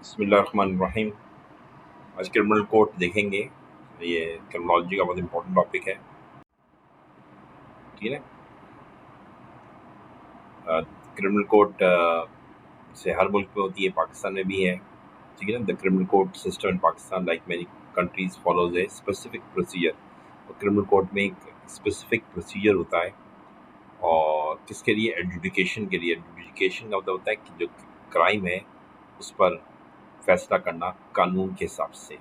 बिस्मिल्लाहिर्रहमानिर्रहीम। आज criminal code देखेंगे। ये क्रिमिनोलॉजी का बहुत इंपॉर्टेंट टॉपिक है। ठीक है ना। क्रिमिनल कोड से हर मुल्क में होती है, पाकिस्तान में भी है। ठीक है ना। The criminal code system in Pakistan like many countries follows a specific procedure. तो क्रिमिनल कोड में एक स्पेसिफिक प्रोसीजर होता है, और किसके लिए? एडजुडिकेशन के लिए। एडजुडिकेशन का मतलब होता है कि जो क्राइम है उस पर फैसला करना कानून के हिसाब से।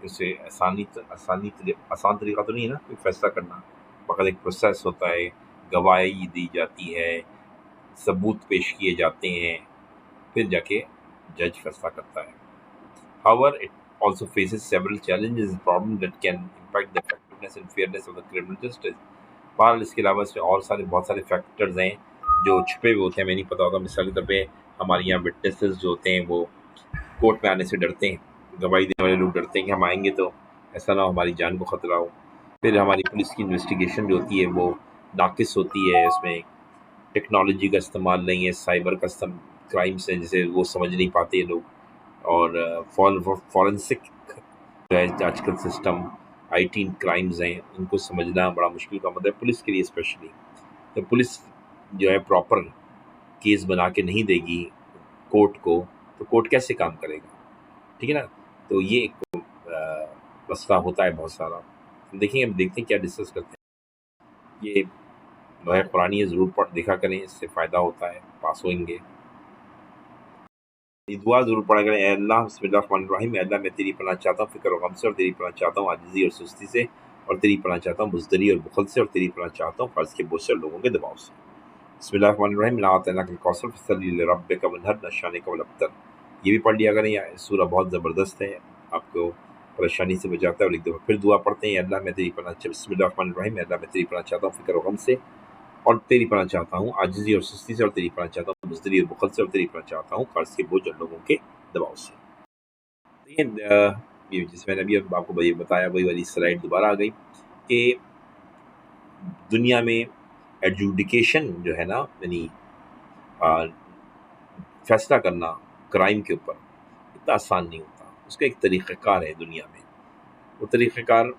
इससे आसान तरीका तो नहीं है ना कोई फैसला करना। मगर एक प्रोसेस होता है, गवाही दी जाती है, सबूत पेश किए जाते हैं, फिर जाके जज फैसला करता है। However, it also faces several challenges and problems that can impact the effectiveness and fairness of the criminal justice. बहरहाल इसके अलावा इसमें और बहुत सारे फैक्टर्स हैं जो छुपे हुए होते हैं, हमें नहीं पता होता। मिसाल के तौर पे हमारे यहाँ विटनेसेस जो होते हैं वो कोर्ट में आने से डरते हैं। गवाही देने वाले लोग डरते हैं कि हम आएंगे तो ऐसा ना हो हमारी जान को खतरा हो। फिर हमारी पुलिस की इन्वेस्टिगेशन जो होती है वो नाकिस होती है, उसमें टेक्नोलॉजी का इस्तेमाल नहीं है, साइबर का क्राइम्स है जिसे वो समझ नहीं पाते ये लोग। और फॉरेंसिक जो है आजकल सिस्टम, आईटी क्राइम्स हैं, उनको समझना बड़ा मुश्किल का मतलब है पुलिस के लिए स्पेशली। तो पुलिस जो है प्रॉपर केस बना के नहीं देगी कोर्ट को, तो कोर्ट कैसे काम करेगा? ठीक है ना। तो ये एक मसला होता है बहुत सारा। देखिए, हम देखते हैं क्या डिस्कस करते हैं। ये जो है पुरानी है, ज़रूर पढ़ देखा करें, इससे फ़ायदा होता है, पास होंगे। ये दुआ ज़रूर पढ़ा करें। ए अल्लाह बिस्मिल्लाहिर्रहमानिर्रहीम, ए अल्लाह मैं तेरी पनाह चाहता हूँ फ़िक्र और गम से, और तेरी पनाह चाहता हूँ आजिज़ी और सुस्ती से, और तेरी पनाह चाहता हूँ बुज़दिली और बुख़ल से, और तेरी पनाह चाहता हूँ फ़र्ज़ के बोझ से और लोगों के दबाव से। बिस्मिल्लाहिर्रहमानिर्रहीम, इन्ना अतैनाकल कौसर फसल्लि लिरब्बिका वन्हर, नशानिक वल अब्तर। ये भी पढ़ लिया करें। सूरा बहुत ज़बरदस्त है, आपको परेशानी से बचाता है। और एक दफ़ा फिर दुआ पढ़ते हैं, अल्लाह मैं तेरी पनाह बिस्मिल्लाहिर्रहमानिर्रहीम, अल्लाह मैं तेरी पनाह चाहता हूँ फ़िक्र और गम से, और तेरी पनाह चाहता हूँ आजिज़ी और सुस्ती से, और तेरी पनाह चाहता हूँ बुज़दिली और बुख़ल से, और तेरी पनाह चाहता हूँ फ़र्ज़ के बोझ और लोगों के दबाव से। देखिए, ये जिस मैंने अभी आपको वही बताया, वही वाली स्लाइड दोबारा आ गई कि दुनिया में एडजुडिकेशन जो है ना, यानी फैसला करना क्राइम के ऊपर इतना आसान नहीं होता। उसका एक तरीक़ाकार है दुनिया में। वो तरीक़ाकार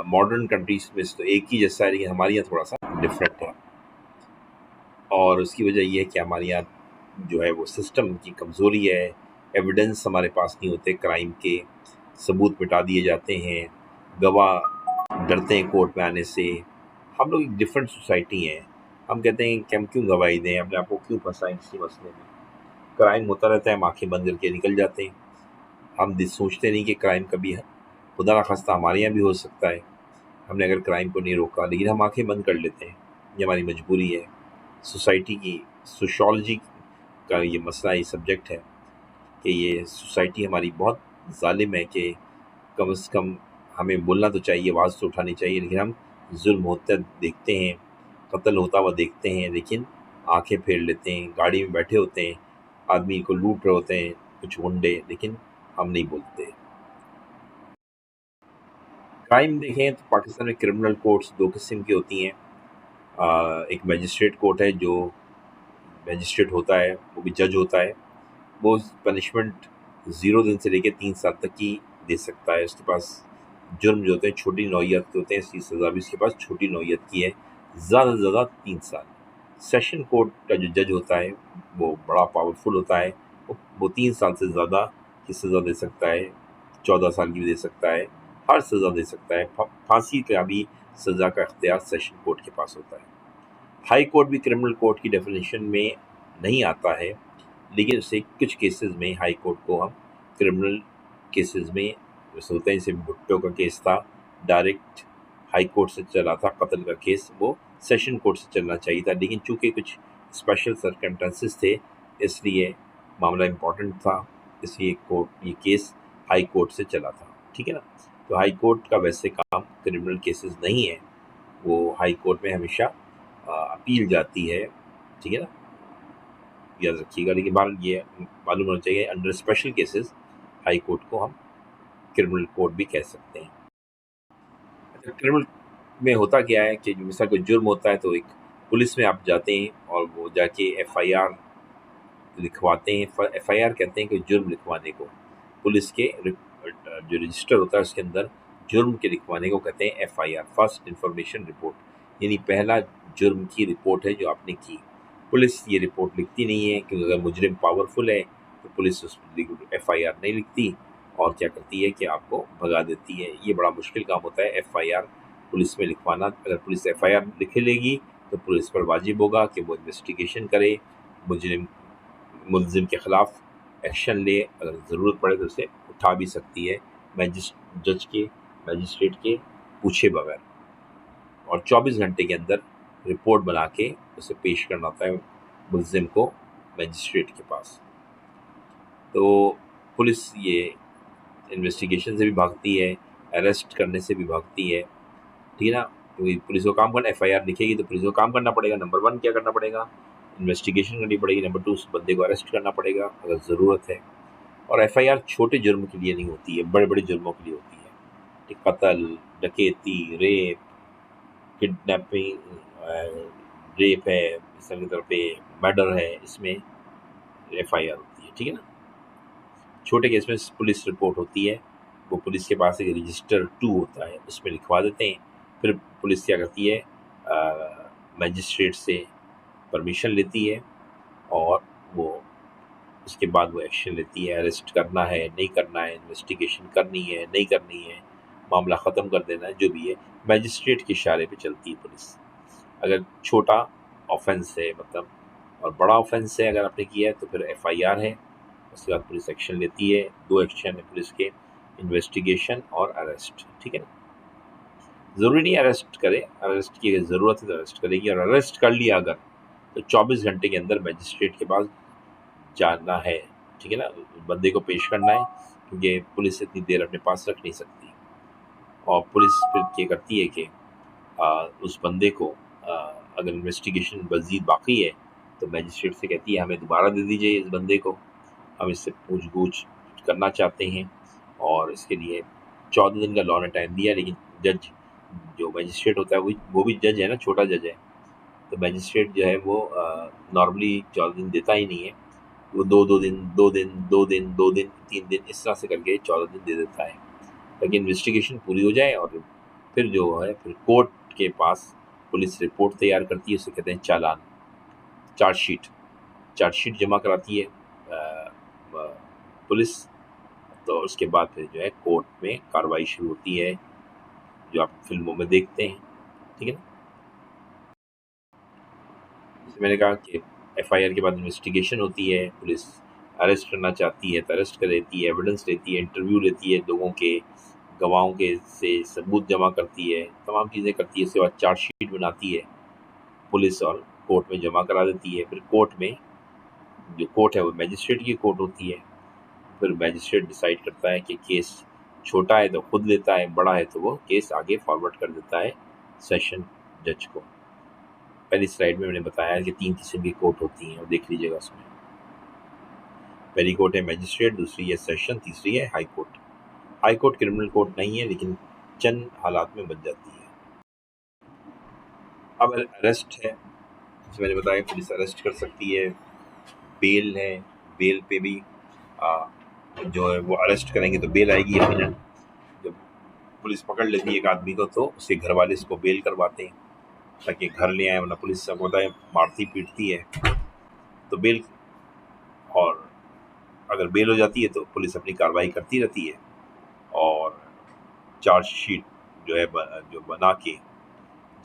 मॉडर्न कंट्रीज में तो एक ही जैसा है, लेकिन हमारे यहाँ थोड़ा सा डिफरेंट है। और उसकी वजह ये है कि हमारे यहाँ जो है वो सिस्टम की कमज़ोरी है। एविडेंस हमारे पास नहीं होते क्राइम के, सबूत मिटा दिए जाते हैं, गवाह डरते हैं कोर्ट में आने से। हम लोग एक डिफरेंट सोसाइटी हैं। हम कहते हैं कि हम क्यों गवाही दें, अपने आप को क्यों फंसाएं किसी मसले में। क्राइम होता रहता है, हम आंखें बंद करके निकल जाते हैं। हम सोचते नहीं कि क्राइम कभी खुदा ना खास्ता हमारे यहाँ भी हो सकता है। हमने अगर क्राइम को नहीं रोका, लेकिन हम आंखें बंद कर लेते हैं। ये हमारी मजबूरी है। सोसाइटी की सोशोलॉजी का ये मसला, ये सब्जेक्ट है कि ये सोसाइटी हमारी बहुत ज़ालिम है कि कम से कम हमें बोलना तो चाहिए, आवाज़ तो उठानी चाहिए, लेकिन हम जुल्म होता देखते हैं, कत्ल होता हुआ देखते हैं, लेकिन आंखें फेर लेते हैं। गाड़ी में बैठे होते हैं, आदमी को लूट रहे होते हैं कुछ गुंडे, लेकिन हम नहीं बोलते। क्राइम देखें तो पाकिस्तान में क्रिमिनल कोर्ट्स दो किस्म की होती हैं। एक मजिस्ट्रेट कोर्ट है, जो मजिस्ट्रेट होता है वो भी जज होता है। वो पनिशमेंट 0 दिन से लेकर 3 साल तक की दे सकता है। उसके पास जुर्म जो होते हैं छोटी नौयत के होते हैं, इसकी सज़ा भी उसके पास छोटी नौयत की है, ज़्यादा से ज़्यादा 3 साल। सेशन कोर्ट का जो जज होता है वो बड़ा पावरफुल होता है। वो 3 साल से ज़्यादा की सज़ा दे सकता है, 14 साल की भी दे सकता है, हर सज़ा दे सकता है। फांसी का भी सज़ा का इख्तियार सेशन कोर्ट के पास होता है। हाई कोर्ट भी क्रिमिनल कोर्ट की डेफिनेशन में नहीं आता है, लेकिन उससे कुछ केसेस में हाई कोर्ट को हम क्रिमिनल केसेस में जैसे होता है, जैसे भुट्टो का केस था, डायरेक्ट हाई कोर्ट से चला था। कत्ल का केस वो सेशन कोर्ट से चलना चाहिए था, लेकिन चूंकि कुछ स्पेशल सर्कमस्टेंसेस थे, इसलिए मामला इम्पोर्टेंट था, इसलिए ये केस हाई कोर्ट से चला था। ठीक है ना। तो हाई कोर्ट का वैसे काम क्रिमिनल केसेस नहीं है, वो हाई कोर्ट में हमेशा अपील जाती है। ठीक है ना, याद रखिएगा। लेकिन बार ये मालूम होना चाहिए, under special cases high court को हम क्रिमिनल कोर्ट भी कह सकते हैं। अच्छा, क्रिमिनल में होता क्या है कि मिसाल कोई जुर्म होता है तो एक पुलिस में आप जाते हैं, और वो जाके एफआईआर लिखवाते हैं, FIR कहते हैं कि जुर्म लिखवाने को, पुलिस के जो रजिस्टर होता है उसके अंदर जुर्म के लिखवाने को कहते हैं FIR, फर्स्ट इंफॉर्मेशन रिपोर्ट, यानी पहला जुर्म की रिपोर्ट है जो आपने की। पुलिस ये रिपोर्ट लिखती नहीं है, क्योंकि अगर मुजरिम पावरफुल है तो पुलिस उस पर FIR नहीं लिखती और क्या करती है कि आपको भगा देती है। ये बड़ा मुश्किल काम होता है FIR पुलिस में लिखवाना। अगर पुलिस FIR लिख लेगी तो पुलिस पर वाजिब होगा कि वो इन्वेस्टिगेशन करे, मुलजिम के खिलाफ एक्शन ले, अगर ज़रूरत पड़े तो उसे उठा भी सकती है जज के, मजिस्ट्रेट के पूछे बगैर, और 24 घंटे के अंदर रिपोर्ट बना के उसे पेश करना होता है मुलजिम को मजिस्ट्रेट के पास। तो पुलिस ये इन्वेस्टिगेशन से भी भागती है, अरेस्ट करने से भी भागती है, ठीक है ना। क्योंकि पुलिस को काम करना, FIR लिखेगी तो पुलिस को काम करना पड़ेगा। नंबर 1 क्या करना पड़ेगा, इन्वेस्टिगेशन करनी पड़ेगी। नंबर 2 उस बंदे को अरेस्ट करना पड़ेगा अगर ज़रूरत है। और FIR छोटे जुर्म के लिए नहीं होती है, बड़े बड़े जुर्मों के लिए होती है, ठीक, कत्ल, डकैती, रेप, किडनैपिंग, रेप है, इस तरह की तरफ पे मर्डर है, इसमें FIR होती है, ठीक है ना। छोटे केस में पुलिस रिपोर्ट होती है, वो पुलिस के पास एक रजिस्टर 2 होता है, उसमें लिखवा देते हैं। फिर पुलिस क्या करती है, मजिस्ट्रेट से परमिशन लेती है और वो उसके बाद वो एक्शन लेती है। अरेस्ट करना है, नहीं करना है, इन्वेस्टिगेशन करनी है, नहीं करनी है, मामला ख़त्म कर देना है, जो भी है मजिस्ट्रेट के इशारे पे चलती है पुलिस। अगर छोटा ऑफेंस है मतलब, और बड़ा ऑफेंस है अगर आपने किया है तो फिर FIR है, उसके बाद पुलिस एक्शन लेती है। 2 एक्शन है पुलिस के, इन्वेस्टिगेशन और अरेस्ट, ठीक है ना। ज़रूरी नहीं अरेस्ट करे, अरेस्ट की अगर ज़रूरत है तो अरेस्ट करेगी, और अरेस्ट कर लिया अगर तो 24 घंटे के अंदर मजिस्ट्रेट के पास जाना है, ठीक है ना, बंदे को पेश करना है, क्योंकि पुलिस इतनी देर अपने पास रख नहीं सकती। और पुलिस फिर क्या करती है कि उस बंदे को अगर इन्वेस्टिगेशन मज़ीद बाकी है तो मजिस्ट्रेट से कहती है हमें दोबारा दे दीजिए इस बंदे को, हम इससे पूछ-गूछ करना चाहते हैं, और इसके लिए 14 दिन का लॉ ने टाइम दिया। लेकिन जज जो मजिस्ट्रेट होता है वो भी जज है ना, छोटा जज है, तो मजिस्ट्रेट जो है वो नॉर्मली 14 दिन देता ही नहीं है। वो 2-2 दिन, 2 दिन, 2 दिन, 2 दिन, 3 दिन, इस तरह से करके 14 दिन दे देता है, ताकि इन्वेस्टिगेशन पूरी हो जाए। और फिर जो है फिर कोर्ट के पास पुलिस रिपोर्ट तैयार करती है, उसे कहते हैं चालान, चार्जशीट। चार्जशीट जमा कराती है पुलिस, तो उसके बाद फिर जो है कोर्ट में कार्रवाई शुरू होती है, जो आप फिल्मों में देखते हैं, ठीक है ना। जैसे मैंने कहा कि FIR के बाद इन्वेस्टिगेशन होती है, पुलिस अरेस्ट करना चाहती है तो अरेस्ट कर लेती है, एविडेंस लेती है, इंटरव्यू लेती है लोगों के, गवाहों के से सबूत जमा करती है, तमाम चीज़ें करती है। उसके बाद चार्जशीट बनाती है पुलिस और कोर्ट में जमा करा देती है। फिर कोर्ट में, जो कोर्ट है वो मजिस्ट्रेट की कोर्ट होती है, फिर मजिस्ट्रेट डिसाइड करता है कि केस छोटा है तो खुद लेता है, बड़ा है तो वो केस आगे फॉरवर्ड कर देता है सेशन जज को। पहली स्लाइड में मैंने बताया कि 3 किस्म की कोर्ट होती हैं, वो देख लीजिएगा उसमें। पहली कोर्ट है मजिस्ट्रेट, दूसरी है सेशन, तीसरी है high court. High court criminal court नहीं है, लेकिन चंद हालात में बन जाती है। अब अरेस्ट है, जैसे मैंने बताया पुलिस अरेस्ट कर सकती है। बेल है, बेल पे भी जो है वो अरेस्ट करेंगे तो बेल आएगी यकीनन। जब पुलिस पकड़ लेती है एक आदमी को तो उसके घर वाले इसको बेल करवाते हैं ताकि घर ले आए, वरना पुलिस सबको होता है मारती पीटती है, तो बेल। और अगर बेल हो जाती है तो पुलिस अपनी कार्रवाई करती रहती है, और चार्जशीट जो है जो बना के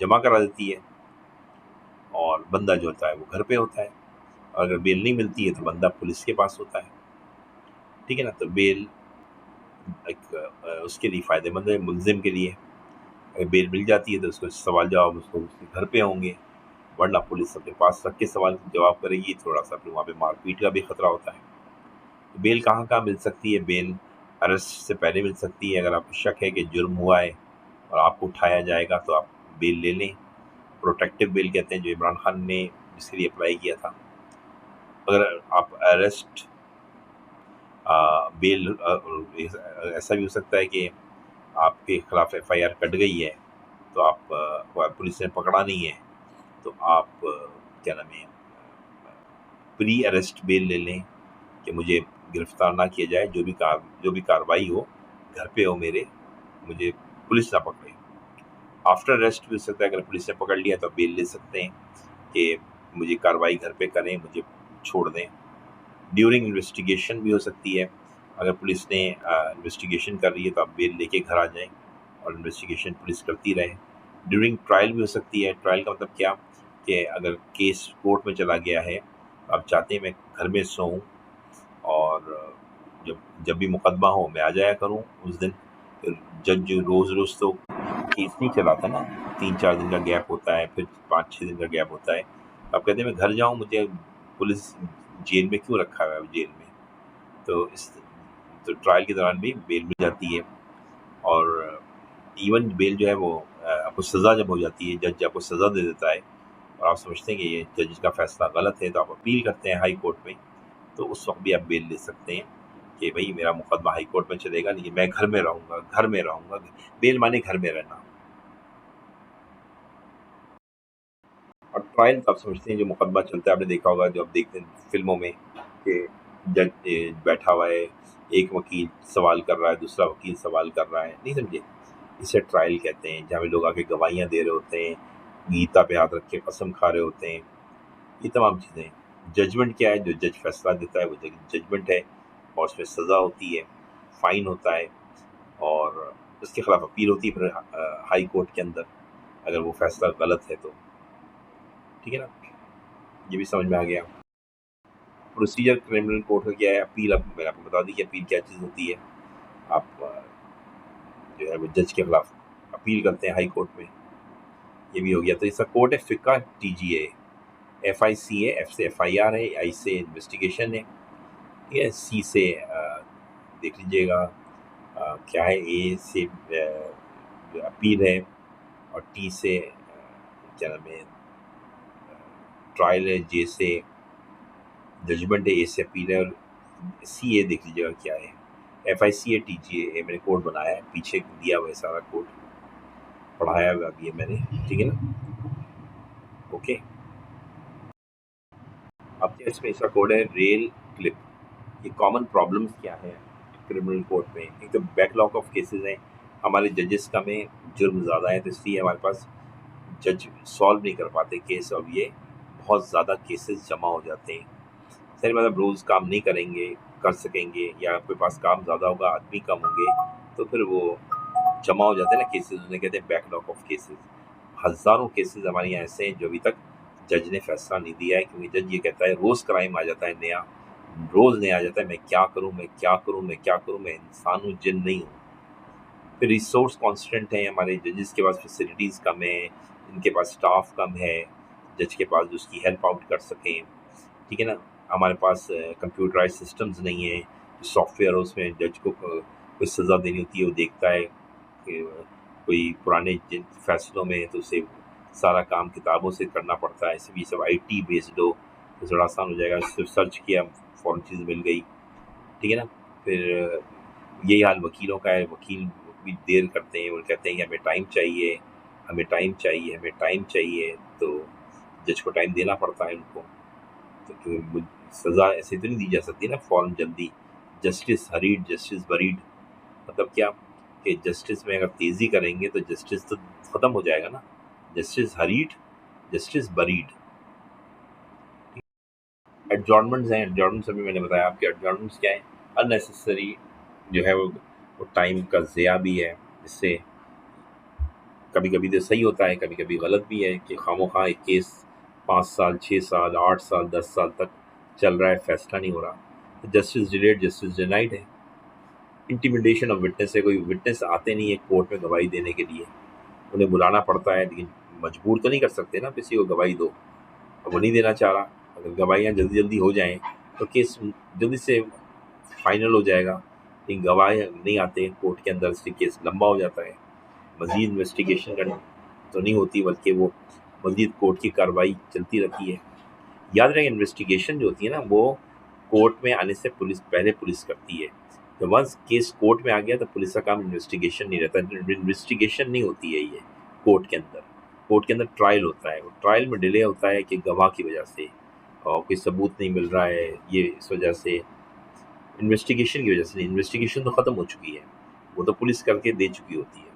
जमा करा देती है, और बंदा जो होता है वो घर पे होता है। और अगर बेल नहीं मिलती है तो बंदा पुलिस के पास होता है, ठीक है ना। तो बेल एक उसके लिए फ़ायदेमंद है, मुलजिम के लिए। अगर बेल मिल जाती है तो उसको सवाल जवाब उसको उसके घर पे होंगे, वरना पुलिस अपने पास रख के सवाल जवाब करेगी, थोड़ा सा फिर वहाँ पे मारपीट का भी खतरा होता है। तो बेल कहाँ कहाँ मिल सकती है, बेल अरेस्ट से पहले मिल सकती है। अगर आपको शक है कि जुर्म हुआ है और आपको उठाया जाएगा तो आप बेल ले लें, प्रोटेक्टिव बेल कहते हैं, जो इमरान खान ने जिसके लिए अप्लाई किया था। अगर आप अरेस्ट बेल ऐसा भी हो सकता है कि आपके खिलाफ FIR कट गई है, तो आप पुलिस ने पकड़ा नहीं है, तो आप क्या नाम है, प्री अरेस्ट बेल ले लें कि मुझे गिरफ्तार ना किया जाए, जो भी कार्रवाई हो घर पे हो मेरे, मुझे पुलिस ना पकड़े। आफ्टर अरेस्ट भी हो सकता है, अगर पुलिस ने पकड़ लिया तो बेल ले सकते हैं कि मुझे कार्रवाई घर पे करें, मुझे छोड़ दें। ड्यूरिंग इन्वेस्टिगेशन भी हो सकती है, अगर पुलिस ने इन्वेस्टिगेशन कर रही है तो आप बेल लेके घर आ जाएं और इन्वेस्टिगेशन पुलिस करती रहे। ड्यूरिंग ट्रायल भी हो सकती है। ट्रायल का मतलब क्या कि अगर केस कोर्ट में चला गया है, आप चाहते हैं मैं घर में सोऊं और जब जब भी मुकदमा हो मैं आ जाया करूं उस दिन। फिर जज रोज़ रोज़ तो केस नहीं चलाता ना, 3-4 दिन का गैप होता है, फिर 5-6 दिन का गैप होता है। आप कहते हैं मैं घर जाऊं, मुझे पुलिस जेल में क्यों रखा हुआ है जेल में। तो इस तो ट्रायल के दौरान भी बेल मिल जाती है। और इवन बेल जो है वो आपको सज़ा जब हो जाती है, जज आपको सज़ा दे देता है और आप समझते हैं कि ये जज का फैसला गलत है, तो आप अपील करते हैं हाई कोर्ट में, तो उस वक्त भी आप बेल ले सकते हैं कि भाई मेरा मुकदमा हाई कोर्ट में चलेगा, लेकिन मैं घर में रहूँगा, घर में रहूँगा। बेल माने घर में रहना। और ट्रायल तो आप समझते हैं जो मुकदमा चलता है, आपने देखा होगा जो आप देखते हैं फिल्मों में कि जज बैठा हुआ है, एक वकील सवाल कर रहा है, दूसरा वकील सवाल कर रहा है, नहीं समझे। इसे ट्रायल कहते हैं, जहाँ पे लोग आके गवाहियाँ दे रहे होते हैं, गीता पे हाथ रख के कसम खा रहे होते हैं, ये तमाम चीज़ें। जजमेंट क्या है, जो जज फैसला देता है वो जजमेंट है, और उसमें सज़ा होती है, फाइन होता है, और उसके खिलाफ अपील होती है फिर हाई कोर्ट के अंदर, अगर वो फैसला गलत है तो। ठीक है ना, ये भी समझ में आ गया। प्रोसीजर क्रिमिनल कोर्ट का क्या है, अपील, अब मैंने आपको बता दी कि अपील क्या चीज़ होती है। आप जो है वो जज के खिलाफ अपील करते हैं हाई कोर्ट में। ये भी हो गया। तो इसका कोड है फिका TGA। FICA, F से FIR है, I से इन्वेस्टिगेशन है, ठीक है, C से देख लीजिएगा क्या है, A से अपील है, और T से क्या नाम है, ट्रायल है, J से जजमेंट है, A से अपील है, और CA देख लीजिएगा क्या है। FICA TGA मैंने कोड बनाया है, पीछे दिया हुआ है सारा कोड, पढ़ाया हुआ भी है मैंने, ठीक है ना। ओके, अब इसमें इसका कोड है रेल क्लिप। ये कॉमन प्रॉब्लम्स क्या है क्रिमिनल कोर्ट में। एक तो बैकलॉग ऑफ केसेस हैं, हमारे जजेस का में जुर्म ज़्यादा है, तो इसलिए हमारे पास जज सॉल्व नहीं कर पाते केस, और ये बहुत ज़्यादा केसेस जमा हो जाते हैं। सही मतलब रोज़ काम नहीं करेंगे, कर सकेंगे, या आपके पास काम ज़्यादा होगा, आदमी कम होंगे, तो फिर वो जमा हो जाते हैं ना केसेस, उन्हें कहते हैं बैकलॉग ऑफ केसेस। हज़ारों केसेस हमारे यहाँ ऐसे हैं जो अभी तक जज ने फैसला नहीं दिया है, क्योंकि जज ये कहता है रोज़ क्राइम आ जाता है नया, रोज़ नया आ जाता है, मैं क्या करूँ, मैं क्या करूँ, मैं क्या करूँ, मैं इंसान हूँ, जिन नहीं हूँ। फिर रिसोर्स कॉन्स्टेंट है, हमारे जजेस के पास फैसिलिटीज़ कम है, इनके पास स्टाफ कम है, जज के पास जो उसकी हेल्प आउट कर सकें, ठीक है ना। हमारे पास कंप्यूटराइज सिस्टम्स नहीं है, सॉफ्टवेयर उसमें जज को कोई सज़ा देनी होती है, वो देखता है कि कोई पुराने जिन फैसलों में, तो उसे सारा काम किताबों से करना पड़ता है। इसलिए सब IT बेस्ड हो तो थोड़ा आसान हो जाएगा, सिर्फ सर्च किया फ़ौरन चीज़ मिल गई, ठीक है ना। फिर यही हाल वकीलों का है, वकील भी देर करते हैं, वो कहते हैं कि हमें टाइम चाहिए, हमें टाइम चाहिए, हमें टाइम चाहिए, तो जज को टाइम देना पड़ता है उनको। तो सज़ा ऐसे तो नहीं दी जा सकती ना फ़ौरन जल्दी। जस्टिस हरीड, जस्टिस बरीड, मतलब क्या कि जस्टिस में अगर तेज़ी करेंगे तो जस्टिस तो ख़त्म हो जाएगा ना। Justice hurried, justice buried. Adjournments हैं, एडजॉर्नमेंट्स अभी मैंने बताया आपके एडजॉर्नमेंट्स क्या है, अननेसेसरी जो है वो टाइम का ज़िया भी है। इससे कभी कभी तो सही होता है, कभी कभी गलत भी है कि खामोखा एक केस 5 साल, 6 साल, 8 साल, 10 साल तक चल रहा है, फैसला नहीं हो रहा। तो जस्टिस डिलेड, जस्टिस डिनाइड है। इंटिमिडेशन ऑफ विटनेस है, कोई विटनेस आते नहीं है कोर्ट में गवाही देने के लिए, उन्हें बुलाना पड़ता है, लेकिन मजबूर तो नहीं कर सकते ना किसी को गवाही दो, अब वो नहीं देना चाह रहा। अगर गवाहियाँ जल्दी जल्दी हो जाएं तो केस जल्दी से फाइनल हो जाएगा, लेकिन गवाह नहीं आते कोर्ट के अंदर, इसलिए केस लंबा हो जाता है। मज़ीद इन्वेस्टिगेशन करनी तो नहीं होती, बल्कि वो मज़ीद कोर्ट की कार्रवाई चलती रहती है। याद रहे इन्वेस्टिगेशन जो होती है ना, वो कोर्ट में आने से पहले पुलिस करती है। तो वंस केस कोर्ट में आ गया तो पुलिस का काम इन्वेस्टिगेशन नहीं रहता, इन्वेस्टिगेशन नहीं होती है ये कोर्ट के अंदर। कोर्ट के अंदर ट्रायल होता है, वो ट्रायल में डिले होता है कि गवाह की वजह से, और कोई सबूत नहीं मिल रहा है, ये इस वजह से, इन्वेस्टिगेशन की वजह से नहीं। इन्वेस्टिगेशन तो ख़त्म हो चुकी है, वो तो पुलिस करके दे चुकी होती है।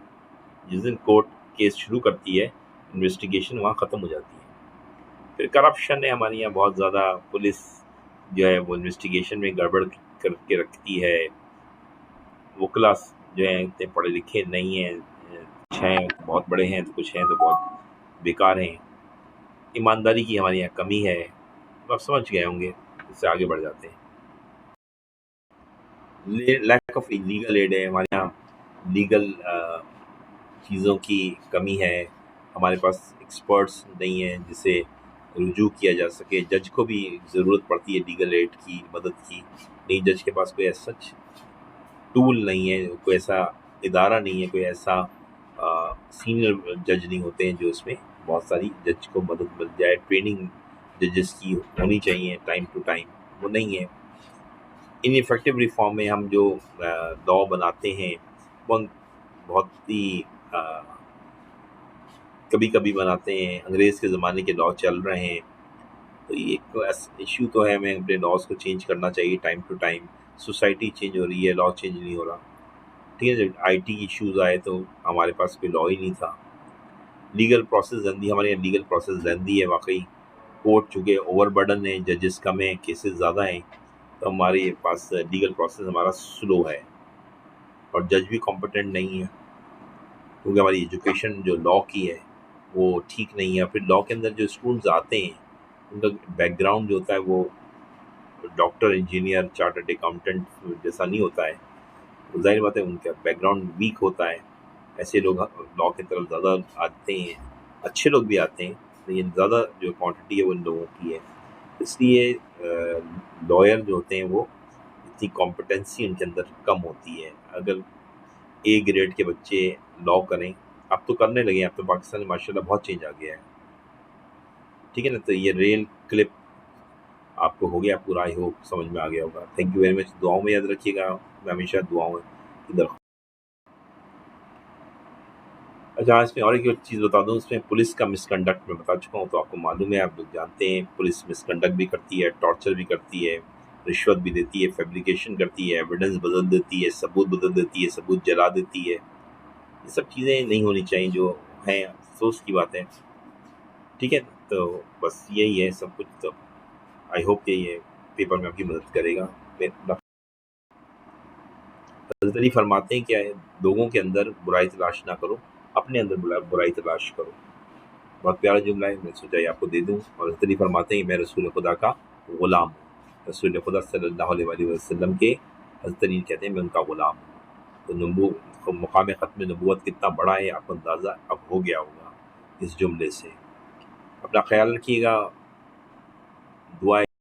जिस दिन कोर्ट केस शुरू करती है, इन्वेस्टिगेशन वहाँ ख़त्म हो जाती है। फिर करप्शन है हमारे यहाँ बहुत ज़्यादा, पुलिस जो है वो इन्वेस्टिगेशन में गड़बड़ करके रखती है। वकील जो हैं इतने पढ़े लिखे नहीं हैं, कुछ हैं तो बहुत बड़े हैं, तो कुछ हैं तो बहुत बेकार हैं। ईमानदारी की हमारे यहाँ कमी है, तो आप समझ गए होंगे। इससे आगे बढ़ जाते हैं। लैक ऑफ लीगल एड है हमारे यहाँ, लीगल चीज़ों की कमी है। हमारे पास एक्सपर्ट्स नहीं हैं जिसे रुजू किया जा सके। जज को भी ज़रूरत पड़ती है लीगल एड की, मदद की। नहीं, जज के पास कोई सच टूल नहीं है, कोई ऐसा इदारा नहीं है, कोई ऐसा सीनियर जज नहीं होते हैं जो इसमें बहुत सारी जज को मदद मिल जाए। ट्रेनिंग जजेस की होनी चाहिए टाइम टू टाइम, वो नहीं है। इनइफेक्टिव रिफॉर्म में हम जो लॉ बनाते हैं वो बहुत ही कभी कभी बनाते हैं। अंग्रेज़ के ज़माने के लॉ चल रहे हैं, तो ये एक इशू तो है। हमें अपने लॉज को चेंज करना चाहिए time to time. Society change हो रही है, लॉ चेंज नहीं हो रहा। ठीक है, जब आईटी इश्यूज आए तो हमारे पास कोई लॉ ही नहीं था। लीगल प्रोसेस लेंदी, हमारे यहाँ लीगल प्रोसेस लेंदी है वाकई। कोर्ट चूँकि ओवरबर्डन है, जजेस कम हैं, केसेस ज़्यादा हैं, तो हमारे पास लीगल प्रोसेस हमारा स्लो है। और जज भी कॉम्पिटेंट नहीं है, क्योंकि हमारी एजुकेशन जो लॉ की है वो ठीक नहीं है। फिर लॉ के अंदर जो स्टूडेंट्स आते हैं, उनका बैकग्राउंड जो होता है वो डॉक्टर, इंजीनियर, चार्टर्ड अकाउंटेंट जैसा नहीं होता है। तो ज़ाहिर बात है उनका बैकग्राउंड वीक होता है। ऐसे लोग लॉ की तरफ ज़्यादा आते हैं। अच्छे लोग भी आते हैं, लेकिन ज़्यादा जो क्वांटिटी है वो इन लोगों की है। इसलिए लॉयर जो होते हैं वो इतनी कॉम्पिटेंसी उनके अंदर कम होती है। अगर ए ग्रेड के बच्चे लॉ करें, अब तो करने लगे हैं, अब तो पाकिस्तान में माशाल्लाह बहुत चेंज आ गया है। ठीक है ना, तो ये रेल क्लिप आपको हो गया पूरा, आई होप समझ में आ गया होगा। Thank you very much. दुआओं में याद रखिएगा, मैं हमेशा दुआओं की दर। अच्छा, हाँ, इसमें और एक चीज़ बता दूँ, इसमें पुलिस का मिसकंडक्ट मैं बता चुका हूँ, तो आपको मालूम है, आप लोग जानते हैं। पुलिस मिसकंडक्ट भी करती है, टॉर्चर भी करती है, रिश्वत भी देती है, फैब्रिकेशन करती है, एविडेंस बदल देती है, सबूत बदल देती है, सबूत जला देती है। ये सब चीज़ें नहीं होनी चाहिए जो हैं, अफसोस की बात है। ठीक है, तो बस यही है सब कुछ। तो आई होप कि ये पेपर में आपकी मदद करेगा। हज़रत अली फरमाते हैं क्या है, लोगों के अंदर बुराई तलाश ना करो, अपने अंदर बुराई तलाश करो। बहुत प्यारा जुमला है, मैं सोचा ये आपको दे दूँ। और हज़रत अली फरमाते हैं मैं रसूल खुदा का ग़ुलाम हूँ। रसूल खुदा सल्लल्लाहु अलैहि वसल्लम के, हज़रत अली कहते हैं मैं उनका ग़ुलाम हूँ। तो मुकाम ख़त्म नबूवत कितना बड़ा है, आपको अंदाज़ा अब हो गया होगा इस जुमले से। अपना ख्याल रखिएगा, दुआ